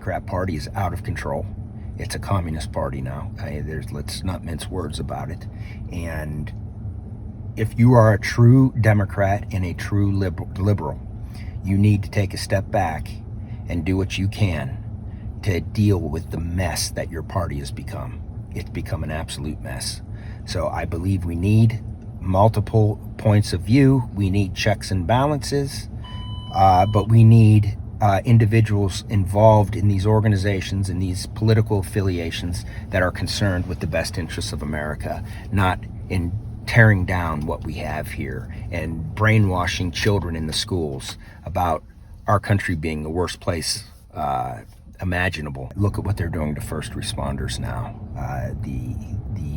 Democrat Party is out of control. It's a communist party now. Let's not mince words about it. And if you are a true Democrat and a true liberal, you need to take a step back and do what you can to deal with the mess that your party has become. It's become an absolute mess. So I believe we need multiple points of view. We need checks and balances, but we need individuals involved in these organizations and these political affiliations that are concerned with the best interests of America, not in tearing down what we have here and brainwashing children in the schools about our country being the worst place imaginable. Look at what they're doing to first responders now. The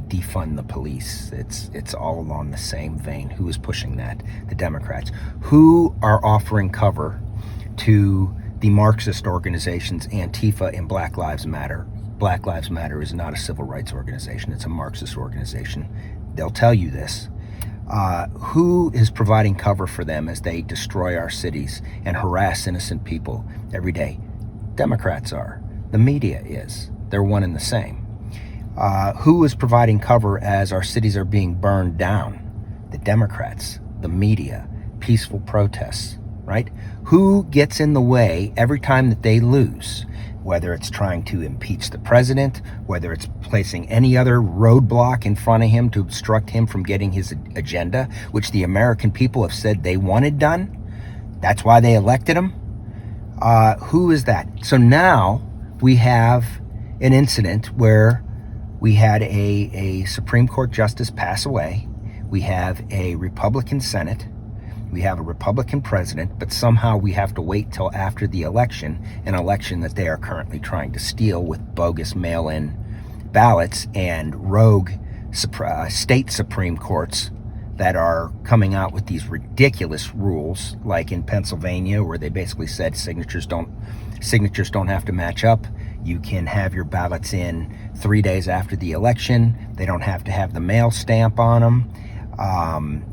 defund the police. It's all along the same vein. Who is pushing that? The Democrats, who are offering cover to the Marxist organizations Antifa and Black Lives Matter. Black Lives Matter is not a civil rights organization. It's a Marxist organization. They'll tell you this. Who is providing cover for them as they destroy our cities and harass innocent people every day? Democrats are. The media is. They're one and the same. Who is providing cover as our cities are being burned down? The Democrats, the media, peaceful protests, right? Who gets in the way every time that they lose? Whether it's trying to impeach the president, whether it's placing any other roadblock in front of him to obstruct him from getting his agenda, which the American people have said they wanted done. That's why they elected him. Who is that? So now we have an incident where we had a Supreme Court justice pass away. We have a Republican Senate. We have a Republican president, but somehow we have to wait till after the election, an election that they are currently trying to steal with bogus mail-in ballots and rogue state Supreme Courts that are coming out with these ridiculous rules, like in Pennsylvania, where they basically said signatures don't have to match up. You can have your ballots in 3 days after the election. They don't have to have the mail stamp on them.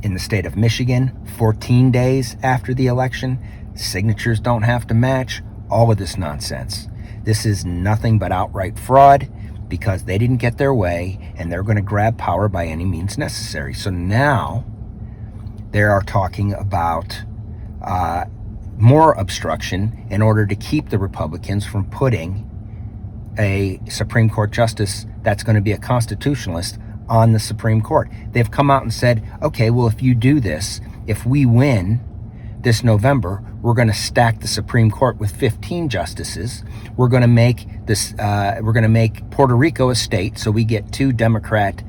In the state of Michigan, 14 days after the election, signatures don't have to match. All of this nonsense. This is nothing but outright fraud because they didn't get their way and they're going to grab power by any means necessary. So now they are talking about more obstruction in order to keep the Republicans from putting a Supreme Court justice that's going to be a constitutionalist on the Supreme Court. They've come out and said, okay, well, if you do this, if we win this November, we're going to stack the Supreme Court with 15 justices. We're going to make this. We're going to make Puerto Rico a state, so we get 2 Democrat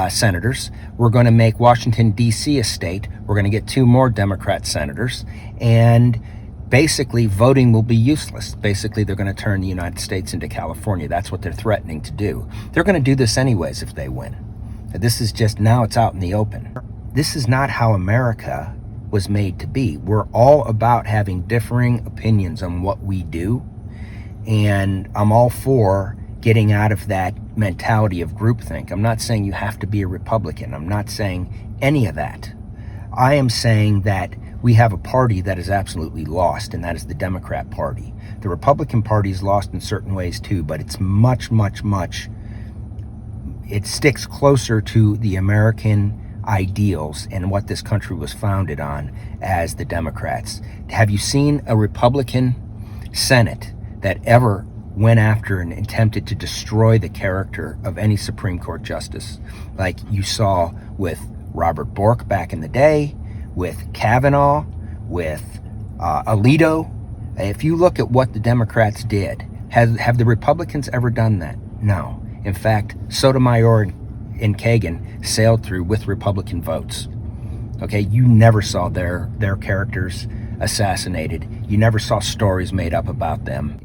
senators. We're going to make Washington D.C. a state. We're going to get 2 more Democrat senators, and basically voting will be useless. Basically, they're going to turn the United States into California. That's what they're threatening to do. They're going to do this anyways if they win. This is just, now it's out in the open. This is not how America was made to be. We're all about having differing opinions on what we do. And I'm all for getting out of that mentality of groupthink. I'm not saying you have to be a Republican. I'm not saying any of that. I am saying that we have a party that is absolutely lost, and that is the Democrat Party. The Republican Party is lost in certain ways too, but it's much, it sticks closer to the American ideals and what this country was founded on as the Democrats. Have you seen a Republican Senate that ever went after and attempted to destroy the character of any Supreme Court justice, like you saw with Robert Bork back in the day, with Kavanaugh, with Alito? If you look at what the Democrats did, have the Republicans ever done that? No. In fact, Sotomayor and Kagan sailed through with Republican votes. Okay, you never saw their characters assassinated. You never saw stories made up about them.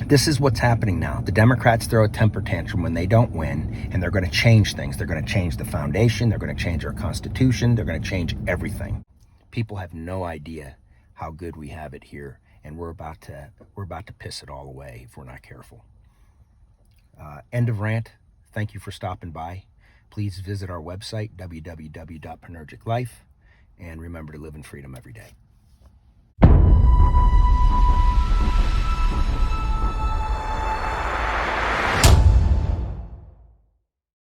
This is what's happening now. The Democrats throw a temper tantrum when they don't win, and they're going to change things. They're going to change the foundation. They're going to change our Constitution. They're going to change everything. People have no idea how good we have it here, and we're about to piss it all away if we're not careful. End of rant. Thank you for stopping by. Please visit our website, www.Panurgic L.I.F.E, and remember to live in freedom every day.